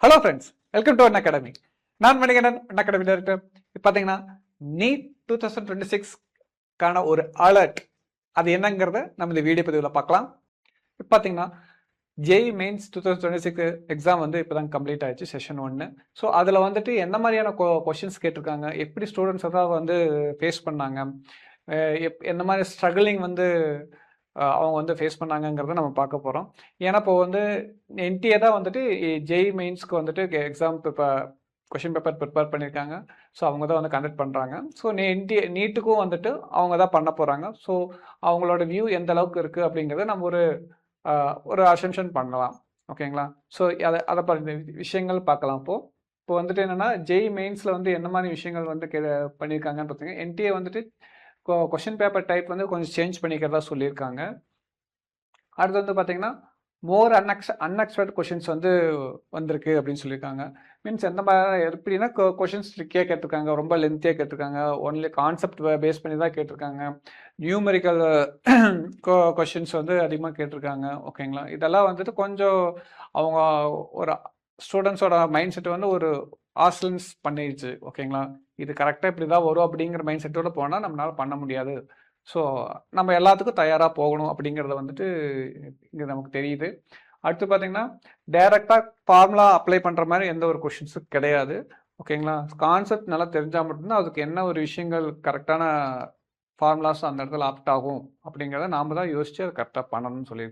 Hello friends, welcome to academy. நான் Manikandan, academy director. இப்போ பார்த்தீங்கன்னா நீட் 2026க்கான ஒரு அலர்ட் அது என்னங்கிறத நம்ம இந்த வீடியோ பதிவில் பார்க்கலாம். இப்போ பார்த்தீங்கன்னா ஜேஇ மெயின்ஸ் 2026 எக்ஸாம் வந்து இப்போ தான் கம்ப்ளீட் ஆயிடுச்சு, செஷன் 1. ஸோ அதில் வந்துட்டு என்ன மாதிரியான கொஷின்ஸ் கேட்டிருக்காங்க, எப்படி ஸ்டூடெண்ட்ஸ் தான் வந்து ஃபேஸ் பண்ணாங்க, எந்த மாதிரி ஸ்ட்ரகிளிங் வந்து அவங்க வந்து ஃபேஸ் பண்ணாங்கங்கிறத நம்ம பார்க்க போகிறோம். ஏன்னா இப்போ வந்து என்டிஏ தான் வந்துட்டு ஜேஇ மெயின்ஸ்க்கு வந்துட்டு எக்ஸாம் கொஷின் பேப்பர் ப்ரிப்பேர் பண்ணியிருக்காங்க. ஸோ அவங்க தான் வந்து கண்டக்ட் பண்ணுறாங்க. ஸோ நீட்டுக்கும் வந்துட்டு அவங்க தான் பண்ண போகிறாங்க. ஸோ அவங்களோட வியூ எந்த அளவுக்கு இருக்குது அப்படிங்கிறத நம்ம ஒரு அசம்ஷன் பண்ணலாம். ஓகேங்களா? ஸோ அதை விஷயங்கள் பார்க்கலாம். இப்போ வந்துட்டு என்னென்னா ஜேஇ மெயின்ஸில் வந்து என்ன மாதிரி விஷயங்கள் வந்து பண்ணியிருக்காங்கன்னு பார்த்தீங்கன்னா, என்டிஏ வந்துட்டு கொஷின் பேப்பர் டைப் வந்து கொஞ்சம் சேஞ்ச் பண்ணிக்கிறதா சொல்லியிருக்காங்க. அடுத்து வந்து பார்த்தீங்கன்னா மோர் அன்எக்ஸ்பெக்டட் கொஷின்ஸ் வந்து வந்திருக்கு அப்படின்னு சொல்லியிருக்காங்க. மீன்ஸ் எந்த மாதிரி எப்படின்னா கொஷின்ஸ் ட்ரிக்கியாக கேட்டிருக்காங்க, ரொம்ப லென்த்தியாக கேட்டிருக்காங்க, ஒன்லி கான்செப்ட் பேஸ் பண்ணி தான் கேட்டிருக்காங்க, நியூமெரிக்கல் கொஷின்ஸ் வந்து அதிகமாக கேட்டிருக்காங்க. ஓகேங்களா? இதெல்லாம் வந்துட்டு கொஞ்சம் அவங்க ஒரு ஸ்டூடெண்ட்ஸோட மைண்ட் செட் வந்து ஒரு ஆஸ்லன்ஸ் பண்ணிடுச்சு. ஓகேங்களா? இது கரெக்டாக இப்படி தான் வரும் அப்படிங்கிற மைண்ட் செட்டோட போனால் நம்மளால் பண்ண முடியாது. ஸோ நம்ம எல்லாத்துக்கும் தயாராக போகணும் அப்படிங்கிறத வந்துட்டு இங்கே நமக்கு தெரியுது. அடுத்து பார்த்தீங்கன்னா டைரெக்டாக ஃபார்முலா அப்ளை பண்ணுற மாதிரி எந்த ஒரு கொஷின்ஸும் கிடையாது. ஓகேங்களா? கான்செப்ட் நல்லா தெரிஞ்சால் மட்டும்தான் அதுக்கு என்ன ஒரு விஷயங்கள் கரெக்டான ஃபார்முலாஸ் அந்த இடத்துல ஆப்ட் ஆகும் அப்படிங்கிறத நாம் தான் யோசித்து அதை கரெக்டாக பண்ணணும்னு சொல்லி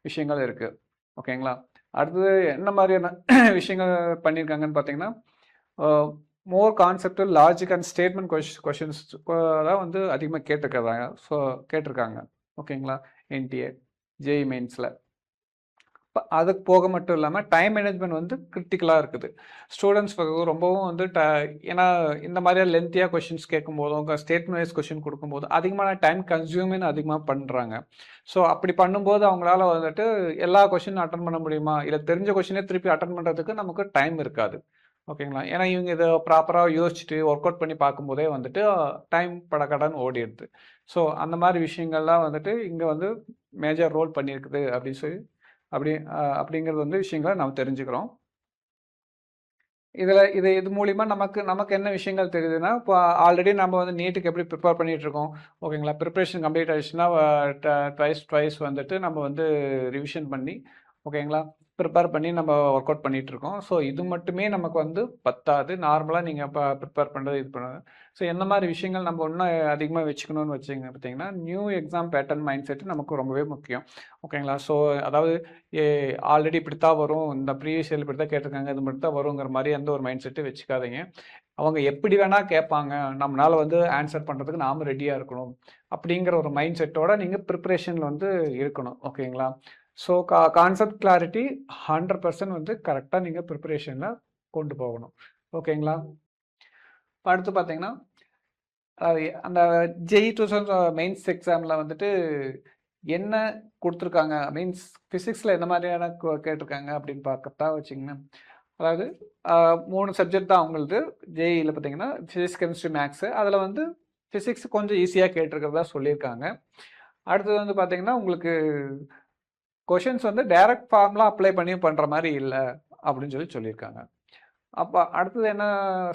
விஷயங்கள் இருக்குது. ஓகேங்களா? அடுத்தது என்ன மாதிரியான விஷயங்கள் பண்ணியிருக்காங்கன்னு பார்த்தீங்கன்னா மோர் கான்செப்டல் லாஜிக் அண்ட் ஸ்டேட்மெண்ட் கொஷின்ஸ் தான் வந்து அதிகமாக கேட்டிருக்காங்க. ஓகேங்களா? என்டிஏ ஜேஇ மெயின்ஸில் அதுக்கு போக மட்டும் இல்லாமல் டைம் மேனேஜ்மெண்ட் வந்து கிரிட்டிக்கலாக இருக்குது. ஸ்டூடெண்ட்ஸ் ரொம்பவும் வந்து ஏன்னா இந்த மாதிரியாக லென்த்தியாக கொஷின்ஸ் கேட்கும்போதும் ஸ்டேட்மெண்ட் வைஸ் கொஷின் கொடுக்கும்போது அதிகமான டைம் கன்சியூமிங் அதிகமாக பண்ணுறாங்க. ஸோ அப்படி பண்ணும்போது அவங்களால வந்துட்டு எல்லா கொஷினும் அட்டன் பண்ண முடியுமா, இல்லை தெரிஞ்ச கொஷினே திருப்பி அட்டன் பண்ணுறதுக்கு நமக்கு டைம் இருக்காது. ஓகேங்களா? ஏன்னா இவங்க இதை ப்ராப்பராக யோசிச்சுட்டு ஒர்க் அவுட் பண்ணி பார்க்கும்போதே வந்துட்டு டைம் படக்கடன்னு ஓடிடுது. ஸோ அந்த மாதிரி விஷயங்கள்லாம் வந்துட்டு இங்கே வந்து மேஜர் ரோல் பண்ணியிருக்குது அப்படின்னு சொல்லி அப்படிங்கிறது வந்து விஷயங்களை நம்ம தெரிஞ்சுக்கிறோம். இது மூலிமா நமக்கு என்ன விஷயங்கள் தெரியுதுன்னா, இப்போ ஆல்ரெடி நம்ம வந்து நீட்டுக்கு எப்படி ப்ரிப்பேர் பண்ணிகிட்டு இருக்கோம். ஓகேங்களா? ப்ரிப்ரேஷன் கம்ப்ளீட் ஆகிடுச்சுன்னா ட்வைஸ் வந்துட்டு நம்ம வந்து ரிவிஷன் பண்ணி, ஓகேங்களா, ப்ரிப்பேர் பண்ணி நம்ம ஒர்க் அவுட் பண்ணிகிட்ருக்கோம். ஸோ இது மட்டுமே நமக்கு வந்து பத்தாது. நார்மலாக நீங்கள் இப்போ ப்ரிப்பேர் பண்ணுறது இது பண்ணுறது. ஸோ எந்த மாதிரி விஷயங்கள் நம்ம இன்னும் அதிகமாக வச்சுக்கணும்னு பார்த்தீங்கன்னா new exam pattern mind set நமக்கு ரொம்பவே முக்கியம். ஓகேங்களா? ஸோ அதாவது ஆல்ரெடி இப்படி தான் வரும், இந்த ப்ரீவியஸ் இயர் இப்படி தான் கேட்டிருக்காங்க, இது மட்டும் தான் வருங்கிற மாதிரி எந்த ஒரு மைண்ட் செட்டு வச்சுக்காதீங்க. அவங்க எப்படி வேணால் கேட்பாங்க, நம்மளால் வந்து ஆன்சர் பண்ணுறதுக்கு நாம் ரெடியாக இருக்கணும் அப்படிங்கிற ஒரு மைண்ட் செட்டோட நீங்கள் ப்ரிப்பரேஷனில் வந்து இருக்கணும். ஓகேங்களா? ஸோ கான்செப்ட் கிளாரிட்டி 100% வந்து கரெக்டாக நீங்கள் ப்ரிப்பரேஷனில் கொண்டு போகணும். ஓகேங்களா? அடுத்து பார்த்தீங்கன்னா அந்த ஜேஇ 2000 மெயின்ஸ் எக்ஸாமில் வந்துட்டு என்ன கொடுத்துருக்காங்க, மீன்ஸ் ஃபிசிக்ஸில் எந்த மாதிரியான கேட்டிருக்காங்க அப்படின்னு பார்க்கறதா வச்சிங்கன்னா, அதாவது 3 சப்ஜெக்ட் தான் அவங்களுக்கு ஜேஇயில் பார்த்தீங்கன்னா ஃபிசிக்ஸ், கெமிஸ்ட்ரி, மேக்ஸு. அதில் வந்து ஃபிசிக்ஸ் கொஞ்சம் ஈஸியாக கேட்டிருக்கிறதா சொல்லியிருக்காங்க. அடுத்தது வந்து பார்த்தீங்கன்னா உங்களுக்கு கொஷின்ஸ் வந்து டைரக்ட் ஃபார்முலா அப்ளை பண்ணி பண்ணுற மாதிரி இல்லை அப்படின்னு சொல்லியிருக்காங்க. அப்போ அடுத்தது என்ன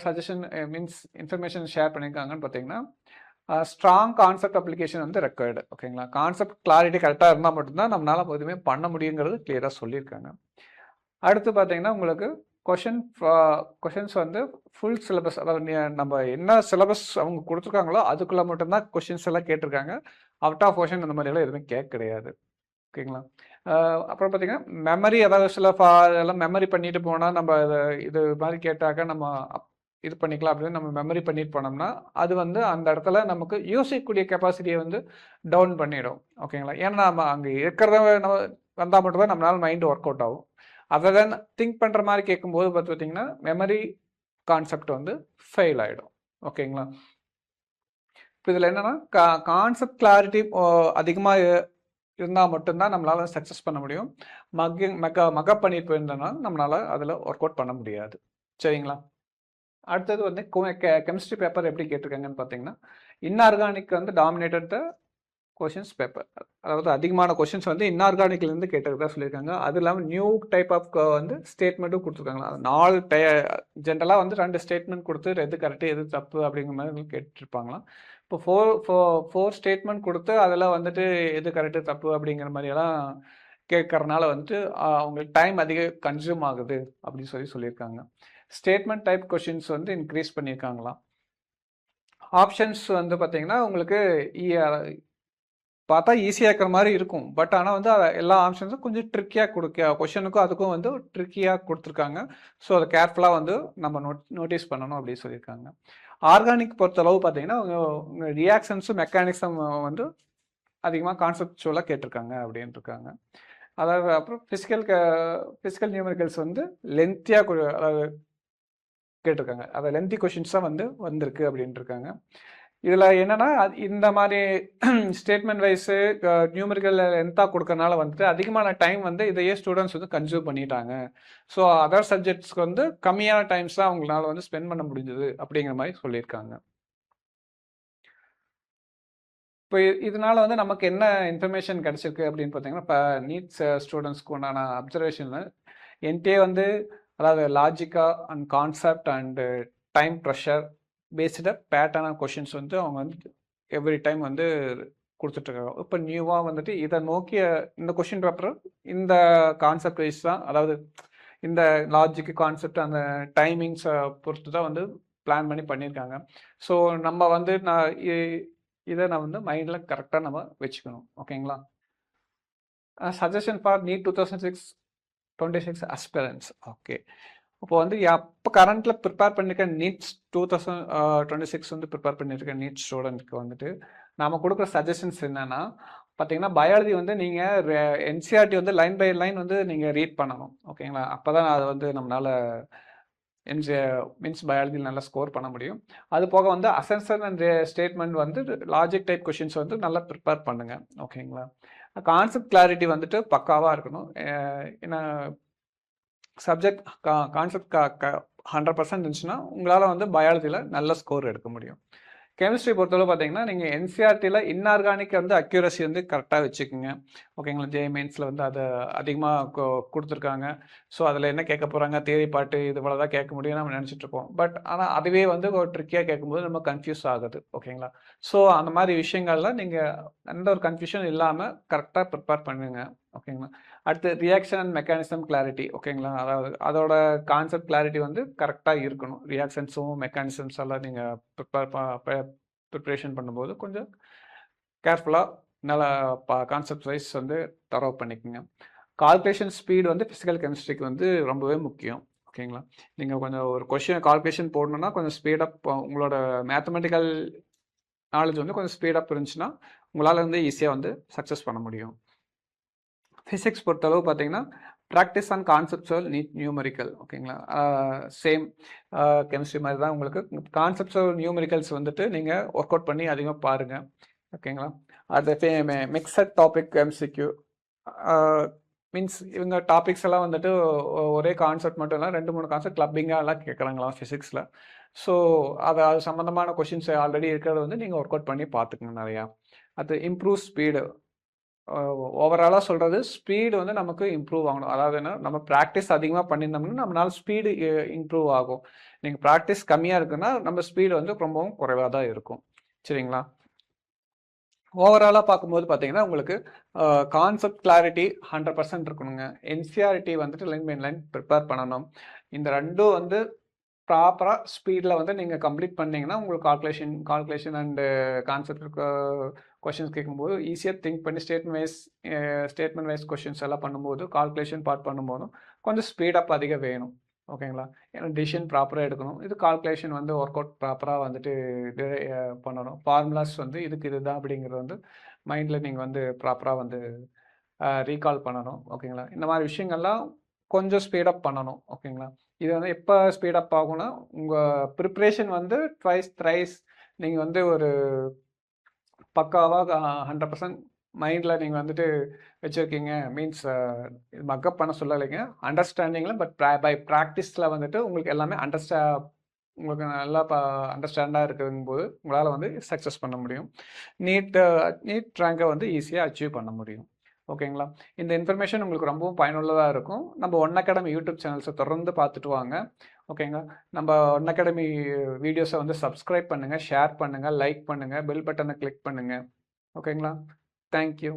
சஜஷன் மீன்ஸ் இன்ஃபர்மேஷன் ஷேர் பண்ணியிருக்காங்கன்னு பார்த்தீங்கன்னா, ஸ்ட்ராங் கான்செப்ட் அப்ளிகேஷன் வந்து ரெக்வயர்டு. ஓகேங்களா? கான்செப்ட் கிளாரிட்டி கரெக்டாக இருந்தால் மட்டும்தான் நம்மளால் எதுவுமே பண்ண முடியுங்கிறது கிளியராக சொல்லியிருக்காங்க. அடுத்து பார்த்தீங்கன்னா உங்களுக்கு கொஷின்ஸ் வந்து ஃபுல் சிலபஸ், அதாவது நம்ம என்ன சிலபஸ் அவங்க கொடுத்துருக்காங்களோ அதுக்குள்ளே மட்டும்தான் கொஷின்ஸ் எல்லாம் கேட்டிருக்காங்க. அவுட் ஆஃப் கொஷின் அந்த மாதிரியெல்லாம் எதுவுமே கேட்க கிடையாது. ஓகேங்களா? அப்புறம் பார்த்தீங்கன்னா மெமரி, அதாவது இதெல்லாம் மெமரி பண்ணிட்டு போனால் நம்ம இது மாதிரி கேட்டாக்க நம்ம இது பண்ணிக்கலாம் அப்படின்னு நம்ம மெமரி பண்ணிட்டு போனோம்னா அது வந்து அந்த இடத்துல நமக்கு யோசிக்கக்கூடிய கெப்பாசிட்டியை வந்து டவுன் பண்ணிடும். ஓகேங்களா? ஏன்னா நம்ம அங்கே இருக்கிறத நம்ம வந்தால் மட்டும்தான் நம்மளால மைண்டு ஒர்க் அவுட் ஆகும். அதை தான் திங்க் பண்ணுற மாதிரி கேட்கும்போது பார்த்தீங்கன்னா மெமரி கான்செப்ட் வந்து ஃபெயில் ஆகிடும். ஓகேங்களா? இப்போ இதில் என்னென்னா கான்செப்ட் கிளாரிட்டி அதிகமாக இருந்தால் மட்டும்தான் நம்மளால் சக்ஸஸ் பண்ண முடியும். மக்கப் பண்ணிட்டு போயிருந்தோம்னா நம்மளால் அதில் ஒர்க் அவுட் பண்ண முடியாது. சரிங்களா? அடுத்தது வந்து கெமிஸ்ட்ரி பேப்பர் எப்படி கேட்டிருக்காங்கன்னு பார்த்தீங்கன்னா, இன்ஆர்கானிக் வந்து டாமினேட்டட் த கொஷின்ஸ் பேப்பர். அதாவது அதிகமான கொஷின்ஸ் வந்து இன்ஆர்கானிக்லேருந்து கேட்டதாக சொல்லியிருக்காங்க. அது இல்லாமல் நியூ டைப் ஆஃப் வந்து ஸ்டேட்மெண்ட்டும் கொடுத்துருக்காங்களா. 4 ஜென்ரலாக வந்து 2 ஸ்டேட்மெண்ட் கொடுத்து எது கரெக்டு எது தப்பு அப்படிங்கிற மாதிரி கேட்டுருப்பாங்களாம். இப்போ ஃபோர் ஸ்டேட்மெண்ட் கொடுத்து அதில் வந்துட்டு எது கரெக்டு தப்பு அப்படிங்கிற மாதிரியெல்லாம் கேட்கறனால வந்துட்டு அவங்களுக்கு டைம் அதிக கன்சியூம் ஆகுது அப்படின்னு சொல்லியிருக்காங்க. ஸ்டேட்மெண்ட் டைப் கொஷின்ஸ் வந்து இன்க்ரீஸ் பண்ணியிருக்காங்களாம். ஆப்ஷன்ஸ் வந்து பார்த்தீங்கன்னா உங்களுக்கு பார்த்தா ஈஸியாக இருக்கிற மாதிரி இருக்கும். பட் ஆனால் வந்து எல்லா ஆப்ஷன்ஸும் கொஞ்சம் ட்ரிக்கியாக கொஷனுக்கும் அதுக்கும் வந்து ட்ரிக்கியாக கொடுத்துருக்காங்க. ஸோ அதை கேர்ஃபுல்லாக வந்து நம்ம நோட்டீஸ் பண்ணணும் அப்படின்னு சொல்லியிருக்காங்க. ஆர்கானிக் பொறுத்தளவு பார்த்தீங்கன்னா உங்கள் ரியாக்ஷன்ஸும் மெக்கானிசம் வந்து அதிகமாக கான்செப்டுவலாக கேட்டிருக்காங்க அப்படின்னு இருக்காங்க. அதாவது அப்புறம் ஃபிசிக்கல் நியூமெரிக்கல்ஸ் வந்து லென்த்தியாக அதாவது கேட்டிருக்காங்க. அதை லென்த்தி கொஷின்ஸாக வந்து வந்திருக்கு அப்படின்ட்டு இருக்காங்க. இதில் என்னென்னா இந்த மாதிரி ஸ்டேட்மெண்ட் வைஸு நியூமெரிக்கல் லென்த்தாக கொடுக்கறனால வந்துட்டு அதிகமான டைம் வந்து இதையே ஸ்டூடெண்ட்ஸ் வந்து கன்சியூம் பண்ணிட்டாங்க. ஸோ அதர் சப்ஜெக்ட்ஸ்க்கு வந்து கம்மியான டைம்ஸ் தான் அவங்களால வந்து ஸ்பெண்ட் பண்ண முடிஞ்சது அப்படிங்கிற மாதிரி சொல்லியிருக்காங்க. இப்போ இதனால வந்து நமக்கு என்ன இன்ஃபர்மேஷன் கிடச்சிருக்கு அப்படின்னு பார்த்தீங்கன்னா, இப்போ நீட்ஸ் ஸ்டூடெண்ட்ஸ்க்கு உண்டான அப்சர்வேஷனில் என்கிட்டே வந்து அதாவது லாஜிக்கா and concept and time pressure பேஸ்டாக பேட்டர்னான கொஷின்ஸ் வந்து அவங்க வந்து எவ்ரி டைம் வந்து கொடுத்துட்ருக்காங்க. இப்போ நியூவாக வந்துட்டு இதை நோக்கிய இந்த கொஷின் பேப்பர் இந்த கான்செப்ட் வைஸ் தான், அதாவது இந்த லாஜிக்கு கான்செப்ட் அந்த டைமிங்ஸை பொறுத்து தான் வந்து பிளான் பண்ணியிருக்காங்க. ஸோ நம்ம வந்து இதை நான் வந்து மைண்டில் கரெக்டாக நம்ம வச்சுக்கணும். ஓகேங்களா? Suggestion for NEET 2026 aspirants. Okay, இப்போ வந்து அப்போ கரண்ட்டில் ப்ரிப்பேர் பண்ணியிருக்க நீட்ஸ் 2026 வந்து ப்ரிப்பேர் பண்ணியிருக்க நீட் ஸ்டூடெண்ட்க்கு வந்துட்டு நாம் கொடுக்குற சஜஷன்ஸ் என்னென்னா பார்த்தீங்கன்னா, பயாலஜி வந்து நீங்கள் என்சிஆர்டி வந்து லைன் பை லைன் வந்து நீங்கள் ரீட் பண்ணணும். ஓகேங்களா? அப்போ தான் அது வந்து நம்மளால் மீன்ஸ் பயாலஜியில் நல்லா ஸ்கோர் பண்ண முடியும். அது போக வந்து அசென்ஷன் அண்ட் ஸ்டேட்மெண்ட் வந்து லாஜிக் டைப் கொஷின்ஸ் வந்து நல்லா ப்ரிப்பேர் பண்ணுங்கள். ஓகேங்களா? கான்செப்ட் கிளாரிட்டி வந்துட்டு பக்காவாக இருக்கணும். ஏன்னா சப்ஜெக்ட் கான்செப்ட் 100% இருந்துச்சுன்னா உங்களால் வந்து பயாலஜியில் நல்ல ஸ்கோர் எடுக்க முடியும். கெமிஸ்ட்ரி பொறுத்தவரை பார்த்தீங்கன்னா, நீங்கள் என்சிஆர்டியில் இன்ஆர்கானிக் வந்து அக்யூரசி வந்து கரெக்டாக வச்சுக்கோங்க. ஓகேங்களா? ஜேமெயின்ஸில் வந்து அதை அதிகமாக கொடுத்துருக்காங்க. ஸோ அதில் என்ன கேட்க போகிறாங்க, தியரி பாட்டு இது போல தான் கேட்க முடியும் நம்ம நினச்சிட்ருப்போம். பட் ஆனால் அதுவே வந்து ஒரு ட்ரிக்கியாக கேட்கும்போது நம்ம கன்ஃபியூஸ் ஆகுது. ஓகேங்களா? ஸோ அந்த மாதிரி விஷயங்கள்லாம் நீங்கள் எந்த ஒரு கன்ஃபியூஷன் இல்லாமல் கரெக்டாக ப்ரிப்பேர் பண்ணுங்க. ஓகேங்களா? அடுத்து ரியாக்ஷன் அண்ட் மெக்கானிசம் கிளாரிட்டி. ஓகேங்களா? அதாவது அதோட கான்செப்ட் கிளாரிட்டி வந்து கரெக்டாக இருக்கணும். ரியாக்ஷன்ஸும் மெக்கானிசம்ஸ் எல்லாம் நீங்கள் ப்ரிப்ரேஷன் பண்ணும்போது கொஞ்சம் கேர்ஃபுல்லாக நல்லா கான்செப்ட் வைஸ் வந்து தரவு பண்ணிக்கோங்க. கால்குலேஷன் ஸ்பீடு வந்து ஃபிசிக்கல் கெமிஸ்ட்ரிக்கு வந்து ரொம்பவே முக்கியம். ஓகேங்களா? நீங்கள் கொஞ்சம் ஒரு கொஷின் கால்குலேஷன் போடணுன்னா கொஞ்சம் ஸ்பீடப் உங்களோட மேத்தமெட்டிக்கல் நாலேஜ் வந்து கொஞ்சம் ஸ்பீடப் இருந்துச்சுன்னா உங்களால் வந்து ஈஸியாக வந்து சக்ஸஸ் பண்ண முடியும். ஃபிசிக்ஸ் பொறுத்தளவு பார்த்தீங்கன்னா, ப்ராக்டிஸ் ஆன் கான்செப்சுவல் நியூமெரிக்கல். ஓகேங்களா? சேம் கெமிஸ்ட்ரி மாதிரி தான் உங்களுக்கு கான்செப்சுவல் நியூமெரிக்கல்ஸ் வந்துட்டு நீங்கள் ஒர்க் அவுட் பண்ணி அதிகமாக பாருங்கள். ஓகேங்களா? அது மிக்சட் டாபிக் எம்சிக்யூ மீன்ஸ் இவங்க டாபிக்ஸ் எல்லாம் வந்துட்டு ஒரே கான்செப்ட் மட்டும் இல்லை, 2-3 கான்செப்ட் கிளப்பிங்காக எல்லாம் கேட்குறாங்களா ஃபிசிக்ஸில். ஸோ அது சம்மந்தமான கொஷின்ஸ் ஆல்ரெடி இருக்கிறத வந்து நீங்கள் ஒர்க் அவுட் பண்ணி பார்த்துக்கங்க நிறையா. அது இம்ப்ரூவ் ஸ்பீடு. ஓவராலாக சொல்கிறது, ஸ்பீடு வந்து நமக்கு இம்ப்ரூவ் ஆகணும். அதாவது என்ன, நம்ம ப்ராக்டிஸ் அதிகமாக பண்ணியிருந்தோம்னா நம்மளால் ஸ்பீடு இம்ப்ரூவ் ஆகும். நீங்கள் ப்ராக்டிஸ் கம்மியாக இருக்குன்னா நம்ம ஸ்பீடு வந்து ரொம்பவும் குறைவாக தான் இருக்கும். சரிங்களா? ஓவராலாக பார்க்கும்போது பார்த்தீங்கன்னா உங்களுக்கு கான்செப்ட் கிளாரிட்டி 100% இருக்கணுங்க. என்சிஆர்டி வந்துட்டு லைன் பை லைன் ப்ரிப்பேர் பண்ணணும். இந்த ரெண்டும் வந்து ப்ராப்பராக ஸ்பீடில் வந்து நீங்கள் கம்ப்ளீட் பண்ணிங்கன்னா உங்களுக்கு கால்குலேஷன் அண்டு கான்செப்ட் கொஷின்ஸ் கேட்கும்போது ஈஸியாக திங்க் பண்ணி ஸ்டேட்மெண்ட் வைஸ் கொஷின்ஸ் எல்லாம் பண்ணும்போது கால்குலேஷன் பார்ட் பண்ணும்போதும் கொஞ்சம் ஸ்பீடப் அதிகம் வேணும். ஓகேங்களா? ஏன்னா டிசிஷன் ப்ராப்பராக எடுக்கணும். இது கால்குலேஷன் வந்து ஒர்க் அவுட் ப்ராப்பராக வந்துட்டு பண்ணணும். ஃபார்முலாஸ் வந்து இதுக்கு இதுதான் அப்படிங்கிறது வந்து மைண்டில் நீங்கள் வந்து ப்ராப்பராக வந்து ரீகால் பண்ணணும். ஓகேங்களா? இந்த மாதிரி விஷயங்கள்லாம் கொஞ்சம் ஸ்பீடப் பண்ணணும். ஓகேங்களா? இது வந்து எப்போ ஸ்பீடப் ஆகும்னா உங்கள் ப்ரிப்ரேஷன் வந்து த்ரைஸ் நீங்கள் வந்து ஒரு பக்காவாக 100% மைண்டில் நீங்கள் வந்துட்டு வச்சுருக்கீங்க. மீன்ஸ் மக்கப் பண்ண சொல்லலைங்க, அண்டர்ஸ்டாண்டிங்கில். பட் பை ப்ராக்டிஸில் வந்துட்டு உங்களுக்கு எல்லாமே உங்களுக்கு நல்லா அண்டர்ஸ்டாண்டாக இருக்கும்போது உங்களால் வந்து சக்ஸஸ் பண்ண முடியும். நீட் ரேங்கை வந்து ஈஸியாக அச்சீவ் பண்ண முடியும். ஓகேங்களா? இந்த இன்ஃபர்மேஷன் உங்களுக்கு ரொம்பவும் பயனுள்ளதாக இருக்கும். நம்ம ஒன் அகாடமி யூடியூப் சேனல்ஸை தொடர்ந்து பார்த்துட்டு வாங்க. ஓகேங்களா? நம்ம ஒன் அகாடமி வீடியோஸை வந்து சப்ஸ்கிரைப் பண்ணுங்கள், ஷேர் பண்ணுங்கள், லைக் பண்ணுங்கள், பெல் பட்டனை கிளிக் பண்ணுங்கள். ஓகேங்களா? தேங்க்யூ.